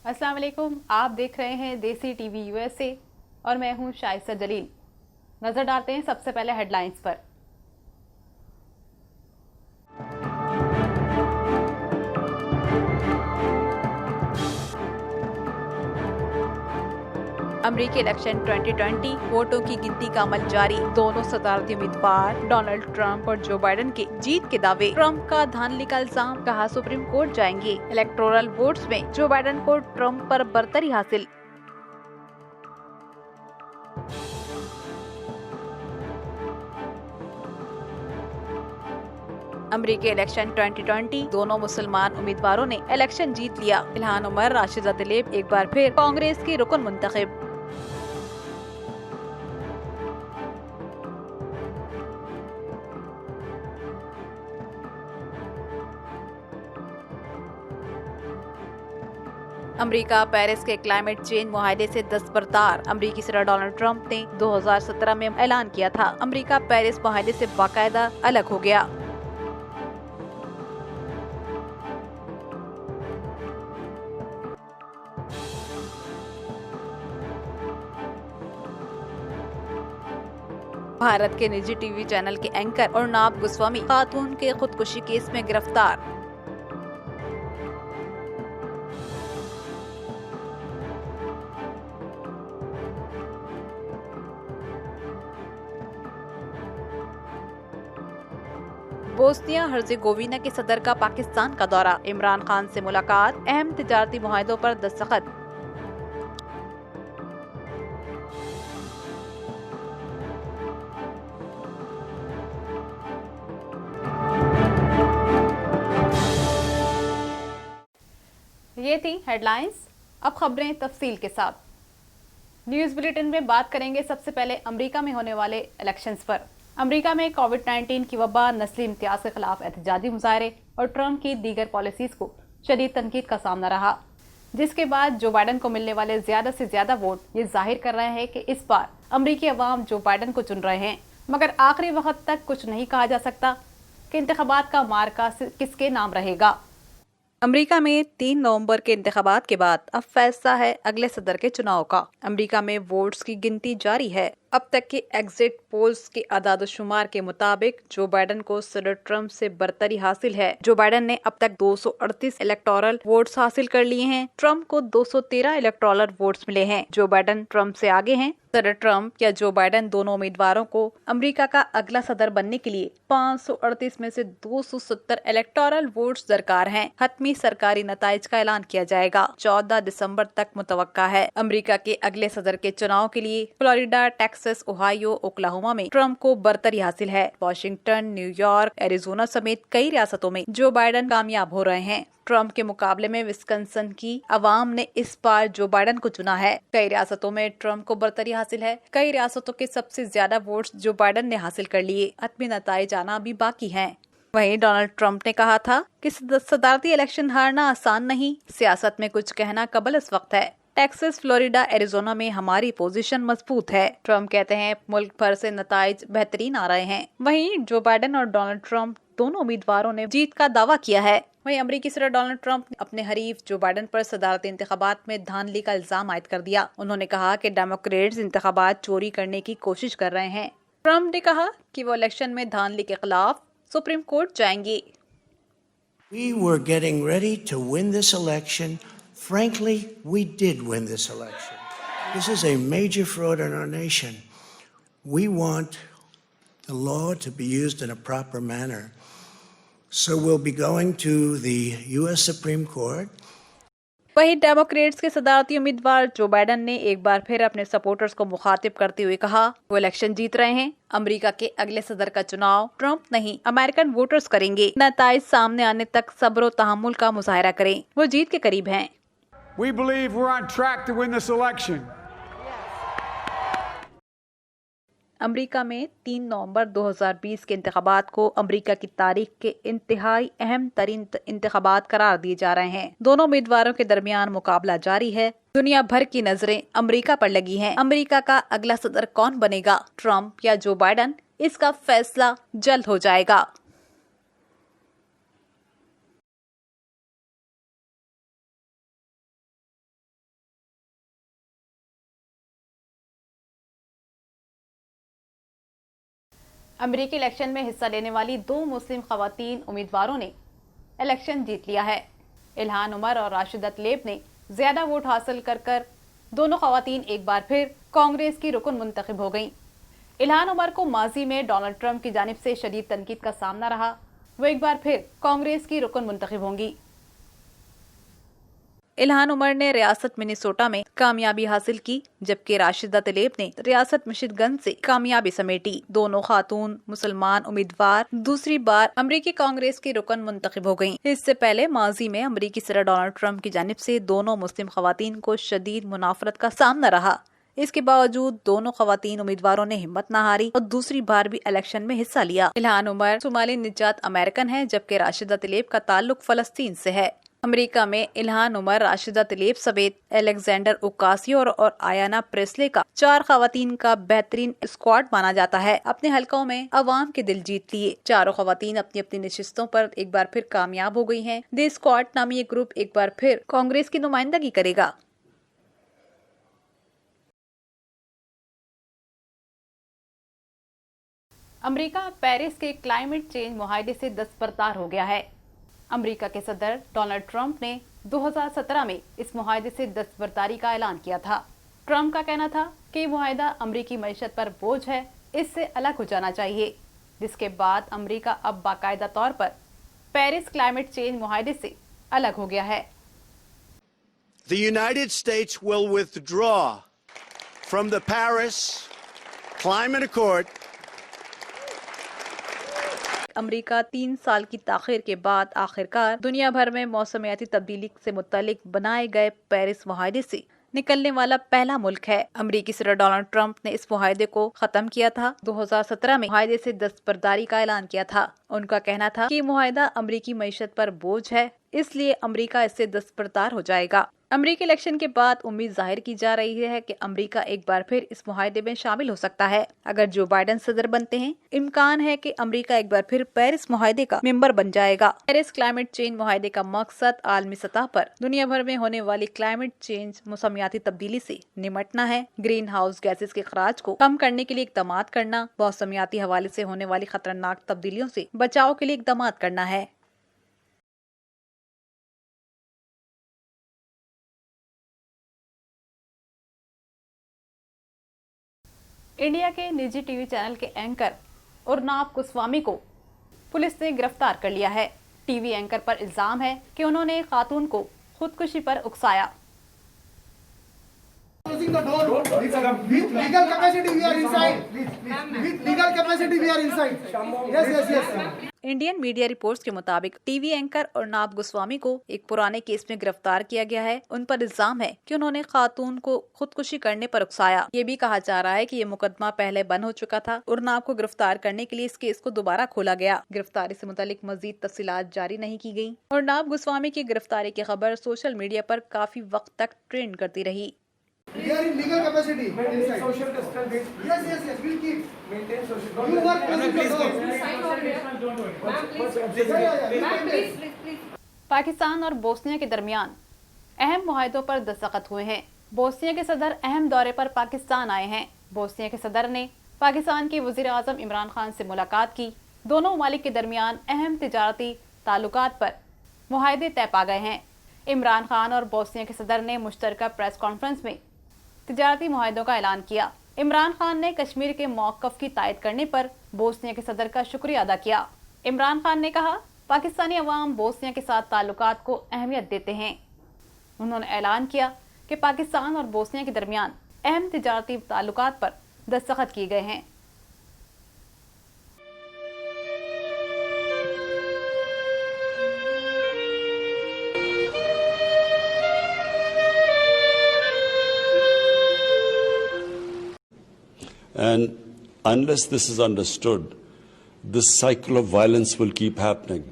अस्सलाम वालेकुम। आप देख रहे हैं देसी टीवी यूएसए और मैं हूं शाइस्ता जलील। नजर डालते हैं सबसे पहले हेडलाइंस पर। अमेरिकी इलेक्शन 2020 वोटों की गिनती का अमल जारी। दोनों सदारती उम्मीदवार डोनाल्ड ट्रंप और जो बाइडेन के जीत के दावे। ट्रंप का धांधली का इल्जाम, कहा सुप्रीम कोर्ट जाएंगे। इलेक्टोरल वोट्स में जो बाइडेन को ट्रंप पर बरतरी हासिल। अमेरिकी इलेक्शन 2020 दोनों मुसलमान उम्मीदवारों ने इलेक्शन जीत लिया। इल्हान उमर, राशिदा तलेब एक बार फिर कांग्रेस की रुकन मुंतखब। अमेरिका पेरिस के क्लाइमेट चेंज मुआहदे से दस्तबरदार। अमेरिकी सदर डोनाल्ड ट्रंप ने 2017 में ऐलान किया था, अमेरिका पेरिस मुआहदे से बाकायदा अलग हो गया। भारत के निजी टीवी चैनल के एंकर अर्नब गोस्वामी खातून के खुदकुशी केस में गिरफ्तार। बोस्निया हर्जेगोविना के सदर का पाकिस्तान का दौरा। इमरान खान से मुलाकात, अहम तिजारती मुआहदों पर दस्तखत। ये थी हेडलाइंस। अब खबरें तफसील के साथ। न्यूज़ बुलेटिन में बात करेंगे सबसे पहले अमेरिका में होने वाले इलेक्शंस पर। अमेरिका में कोविड-19 की वबा, नस्ली इम्तियाज के खिलाफ एहतजाजी मुजाहरे और ट्रंप की दीगर पॉलिसीज को शदीद तनकीद का सामना रहा, जिसके बाद जो बाइडेन को मिलने वाले ज्यादा से ज्यादा वोट ये जाहिर कर रहे हैं कि इस बार अमेरिकी अवाम जो बाइडेन को चुन रहे हैं। मगर आखिरी वक्त तक कुछ नहीं कहा जा सकता कि इंतखाबात का मार्का किसके नाम रहेगा। अमेरिका में 3 नवंबर के इंतखाबात के बाद अब फैसला है अगले सदर के चुनाव का। अमेरिका में वोट्स की गिनती जारी है। अब तक के एग्जिट पोल्स के आदाद-ओ-शुमार के मुताबिक जो बाइडेन को सदर ट्रंप से बरतरी हासिल है। जो बाइडेन ने अब तक 238 इलेक्टोरल वोट्स हासिल कर लिए हैं। ट्रंप को 213 इलेक्टोरल वोट्स मिले हैं। जो बाइडेन ट्रंप से आगे हैं। सदर ट्रंप या जो बाइडेन दोनों उम्मीदवारों को अमेरिका का अगला सदर बनने के लिए 538 में से 270 इलेक्टोरल वोट्स दरकार हैं। हतमी सरकारी नताइज का ऐलान किया जाएगा। 14 दिसंबर तक मुतवक्का है। अमेरिका के अगले सदर के चुनाव के लिए फ्लोरिडा, टेक्सास, ओहायो, ओक्लाहोमा में ट्रंप को बरतरी हासिल है। वॉशिंगटन, न्यूयॉर्क, एरिजोना समेत कई रियासतों में जो बाइडेन कामयाब हो रहे हैं। ट्रंप के मुकाबले में विस्कंसन की अवाम ने इस बार जो बाइडेन को चुना है। कई रियासतों में ट्रंप को बरतरी हासिल है। कई रियासतों के सबसे ज्यादा वोट्स जो बाइडेन ने हासिल कर लिए। हतमी नताइज आना अभी बाकी हैं। वहीं डोनाल्ड ट्रंप ने कहा था कि सदारती इलेक्शन हारना आसान नहीं, सियासत में कुछ कहना कबल इस वक्त है। टेक्सास, फ्लोरिडा, एरिजोना में हमारी पोजीशन मजबूत है। ट्रंप कहते हैं मुल्क भर से नताइज बेहतरीन आ रहे हैं। वहीं जो बाइडेन और डोनाल्ड ट्रंप दोनों उम्मीदवारों ने जीत का दावा किया है। वहीं अमेरिकी सदर डोनाल्ड ट्रंप ने अपने हरीफ जो बाइडेन पर सदारती इंतखाबात में धांधली का इल्जाम आयद कर दिया। उन्होंने कहा कि डेमोक्रेट्स इंतखाबात चोरी करने की कोशिश कर रहे हैं। ट्रंप ने कहा कि वो इलेक्शन में धांधली के खिलाफ सुप्रीम कोर्ट जाएंगे। We were getting ready to win this election. Frankly, we did win this election. This is a major fraud in our nation. We want the law to be used in a proper manner. So we'll be going to the U.S. Supreme Court. वहीं Democrats के सदारती उम्मीदवार Joe Biden ने एक बार फिर अपने supporters को मुखातिब करते हुए कहा, वो इलेक्शन जीत रहे हैं। अमेरिका के अगले सदर का चुनाव ट्रंप नहीं, अमेरिकन वोटर्स करेंगे। नताइज सामने आने तक सब्र और तहम्मुल का मुजाहरा करें। वो जीत के करीब हैं। We believe we're on track to win this election. America में 3 नवंबर 2020 के इंतखाबात को अमेरिका की तारीख के इंतहाई अहम तरीन इंतखाबात करार दिए जा रहे हैं। दोनों उम्मीदवारों के दरमियान मुकाबला जारी है। दुनिया भर की नजरें अमेरिका पर लगी हैं। अमेरिका का अगला सदर कौन बनेगा, ट्रंप या जो बाइडेन, इसका फैसला जल्द हो जाएगा। अमेरिकी इलेक्शन में हिस्सा लेने वाली 2 मुस्लिम खवातीन उम्मीदवारों ने इलेक्शन जीत लिया है। इल्हान उमर और राशिदा तलेब ने ज्यादा वोट हासिल कर दोनों खवातीन एक बार फिर कांग्रेस की रुकन मुंतखब हो गईं। इल्हान उमर को माजी में डोनाल्ड ट्रंप की जानिब से शदीद तनकीद का सामना रहा। वो एक बार फिर कांग्रेस की रुकन मुंतखब होंगी। इल्हान उमर ने रियासत मिनेसोटा में कामयाबी हासिल की, जबकि राशिदा तलेब ने रियासत मिशिगन से कामयाबी समेटी। दोनों खातून मुसलमान उम्मीदवार दूसरी बार अमरीकी कांग्रेस की रुकन मुंतखब हो गयीं। इससे पहले माजी में अमरीकी सदर डोनाल्ड ट्रंप की जानिब से दोनों मुस्लिम खवातीन को शदीद मुनाफरत का सामना रहा। इसके बावजूद दोनों खवातीन उम्मीदवारों ने हिम्मत न हारी और दूसरी बार भी इलेक्शन में हिस्सा लिया। इल्हान उमर सोमाली निजात अमेरिकन है, जबकि राशिदा तलेब का ताल्लुक फलस्तीन से है। अमेरिका में इल्हान उमर, राशिदा तलेब समेत एलेक्जेंडर ओकासियो और आयाना प्रेस्ले का 4 खवातीन का बेहतरीन स्क्वाड माना जाता है। अपने हलकों में अवाम के दिल जीत लिए। चारों खवातीन अपनी अपनी नशिस्तों पर एक बार फिर कामयाब हो गई हैं। द स्क्वाड नामी ये ग्रुप एक बार फिर कांग्रेस की नुमाइंदगी करेगा। अमेरिका पेरिस के क्लाइमेट चेंज मुआहदे से दस्तबरदार हो गया है। अमेरिका के सदर डोनाल्ड ट्रंप ने 2017 में इस मुआहदे से दस्तबरदारी का ऐलान किया था। ट्रंप का कहना था कि मुआहदा अमेरिकी मईशत पर बोझ है, इससे अलग हो जाना चाहिए, जिसके बाद अमेरिका अब बाकायदा तौर पर पेरिस क्लाइमेट चेंज मुआहदे से अलग हो गया है। The United States will withdraw from the Paris Climate Accord. America 3 साल की ताखीर के बाद आखिरकार दुनिया भर में मौसमियाती तब्दीली से मुतालिक बनाए गए पेरिस मुआहदे से निकलने वाला पहला मुल्क है। अमेरिकी सदर डोनाल्ड ट्रंप ने इस मुआहदे को खत्म किया था। 2017 में मुआहदे से दस्तबरदारी का ऐलान किया था। उनका कहना था कि मुआहदा अमेरिकी मईशत पर बोझ है, इसलिए अमेरिका इससे दस्तबरदार हो जाएगा। अमेरिकी इलेक्शन के बाद उम्मीद जाहिर की जा रही है कि अमेरिका एक बार फिर इस मुआहदे में शामिल हो सकता है। अगर जो बाइडेन सदर बनते हैं, इम्कान है कि अमेरिका एक बार फिर पेरिस मुआहदे का मेंबर बन जाएगा। पेरिस क्लाइमेट चेंज मुआहदे का मकसद आलमी सतह पर दुनिया भर में होने वाली क्लाइमेट चेंज मौसमियाती तब्दीली से निमटना है, ग्रीन हाउस गैसेस के खराज को कम करने के लिए इकदाम करना, मौसमियाती हवाले से होने वाली खतरनाक तब्दीलियों से बचाव के लिए इकदाम करना है। इंडिया के निजी टीवी चैनल के एंकर उर्नाब गोस्वामी को पुलिस ने गिरफ्तार कर लिया है। टीवी एंकर पर इल्जाम है कि उन्होंने खातून को खुदकुशी पर उकसाया। इंडियन मीडिया रिपोर्ट्स के मुताबिक टीवी एंकर उर्नाब गोस्वामी को एक पुराने केस में गिरफ्तार किया गया है। उन पर इल्जाम है कि उन्होंने खातून को खुदकुशी करने पर उकसाया। ये भी कहा जा रहा है कि ये मुकदमा पहले बंद हो चुका था। उर्नाब को गिरफ्तार करने के लिए इस केस को दोबारा खोला गया। गिरफ्तारी से मुतालिक मजीद तफसीलात जारी नहीं की गयी। उर्नाब गोस्वामी की गिरफ्तारी की खबर सोशल मीडिया पर काफी वक्त तक ट्रेंड करती रही। We are in legal capacity. Maintain social distance. Yes, we'll keep. Maintain social distance. You work please. Pakistan और बोस्निया के दरमियान अहम मुआहदों पर दस्तखत हुए हैं। बोस्निया के सदर अहम दौरे पर पाकिस्तान आए हैं। बोस्निया के सदर ने पाकिस्तान के वजीर आजम इमरान खान से मुलाकात की। दोनों ममालिक के दरमियान अहम तिजारती ताल्लुकात पर मुआहदे तय पा गए हैं। इमरान खान और बोस्निया के सदर ने मुश्तरका प्रेस कॉन्फ्रेंस में तिजारती मुआहदों का ऐलान किया। इमरान खान ने कश्मीर के मौक़िफ़ की तायद करने पर बोस्निया के सदर का शुक्रिया अदा किया। इमरान खान ने कहा, पाकिस्तानी अवाम बोस्निया के साथ ताल्लुकात को अहमियत देते हैं। उन्होंने ऐलान किया कि पाकिस्तान और बोस्निया के दरमियान अहम तिजारती ताल्लुकात पर दस्तखत किए गए हैं। And unless this is understood, this cycle of violence will keep happening.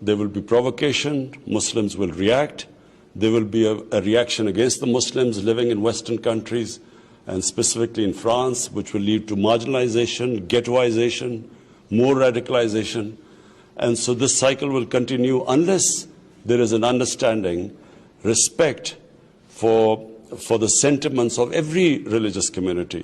There will be provocation, Muslims will react, there will be a reaction against the Muslims living in Western countries, and specifically in France, which will lead to marginalization, ghettoization, more radicalization. And so this cycle will continue unless there is an understanding, respect for the sentiments of every religious community,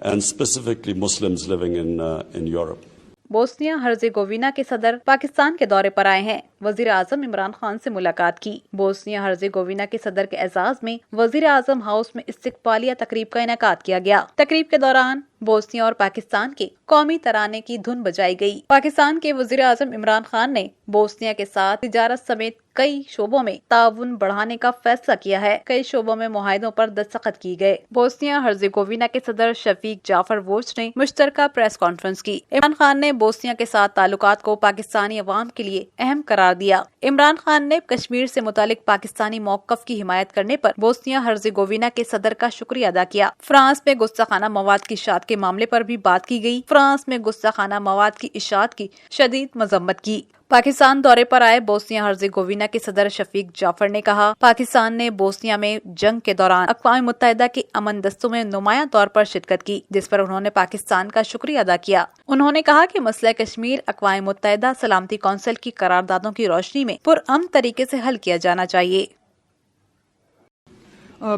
and specifically Muslims living in Europe. Bosnia Herzegovina के सदर पाकिस्तान के दौरे पर आए हैं। वजीर आजम इमरान खान से मुलाकात की। बोस्निया हर्जेगोविना के सदर के एजाज में वजीर आजम हाउस में इस्तिकबालिया तकरीब का इनेकाद किया गया। तकरीब के दौरान बोस्निया और पाकिस्तान के कौमी तराने की धुन बजाई गई। पाकिस्तान के वजीर आजम इमरान खान ने बोस्निया के साथ तिजारत समेत कई शोबों में ताउन बढ़ाने का फैसला किया है। कई शोबों में मुआहिदों पर दस्तखत किए गए। बोस्निया हर्जेगोविना के सदर शफीक जाफर वोच ने मुश्तरका प्रेस कॉन्फ्रेंस की। इमरान खान ने बोस्निया के साथ ताल्लुकात को पाकिस्तानी अवाम के लिए अहम करार दिया। इमरान खान ने कश्मीर से मुतालिक पाकिस्तानी मौक़िफ़ की हिमायत करने पर बोस्निया हर्जेगोविना के सदर का शुक्रिया अदा किया। फ्रांस में गुस्ताखाना मवाद की इशात के मामले पर भी बात की गई। फ्रांस में गुस्ताखाना मवाद की इशात की शदीद मजम्मत की। पाकिस्तान दौरे पर आए बोस्निया हर्जेगोविना के सदर शफीक जाफर ने कहा, पाकिस्तान ने बोस्निया में जंग के दौरान अक़वाम मुत्तहिदा के अमन दस्तों में नुमायां तौर पर शिरकत की, जिस पर उन्होंने पाकिस्तान का शुक्रिया अदा किया। उन्होंने कहा कि मसला कश्मीर अक़वाम मुत्तहिदा सलामती कौंसिल की करारदादों की रोशनी में पुरअमन तरीके से हल किया जाना चाहिए।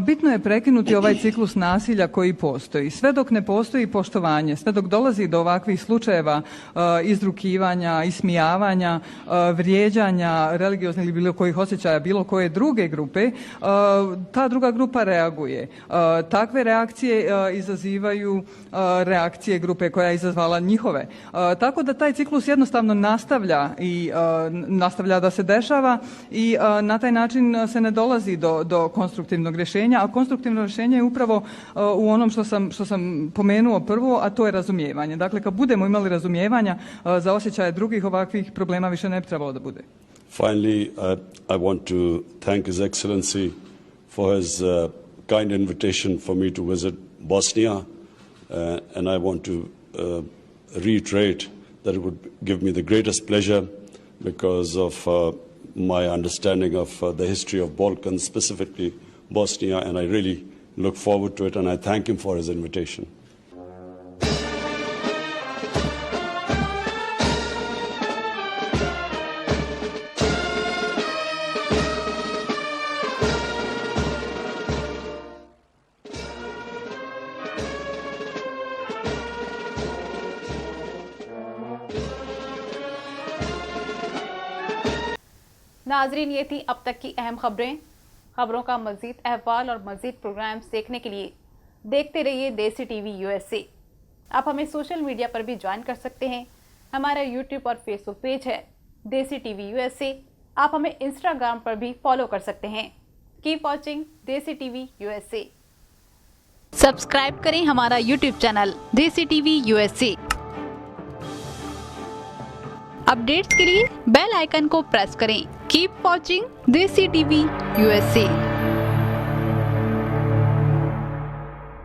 Bitno je prekinuti ovaj ciklus nasilja koji postoji. Sve dok ne postoji poštovanje, sve dok dolazi do ovakvih slučajeva izrukivanja, ismijavanja, vrijeđanja religioznih ili bilo kojih osjećaja bilo koje druge grupe, ta druga grupa reaguje. Takve reakcije izazivaju reakcije grupe koja je izazvala njihove. Tako da taj ciklus jednostavno nastavlja da se dešava i na taj način se ne dolazi do konstruktivnog rješenja, a konstruktivno rješenje je upravo u onom što sam pomenuo prvo, a to je razumijevanje. Dakle, kad budemo imali razumijevanja za osjećaje drugih, ovakvih problema više ne bi trebalo da bude. Finally, I want to thank His Excellency for his kind invitation for me to visit Bosnia, and I want to reiterate that it would give me the greatest pleasure because of my understanding of the history of Balkans, specifically Bosnia, and I really look forward to it, and I thank him for his invitation. नाजरीन, ये थी अब तक की अहम खबरें। खबरों का मजीद अहवाल और मजीद प्रोग्राम्स देखने के लिए देखते रहिए देसी टीवी यूएसए। आप हमें सोशल मीडिया पर भी ज्वाइन कर सकते हैं। हमारा यूट्यूब और फेसबुक पेज है देसी टीवी यूएसए। आप हमें इंस्टाग्राम पर भी फॉलो कर सकते हैं। कीप वॉचिंग देसी टीवी यूएसए। सब्सक्राइब करें हमारा यूट्यूब चैनल देसी टीवी यूएसए। अपडेट्स के लिए बेल आइकन को प्रेस करें। कीप वॉचिंग देसी टीवी यूएसए।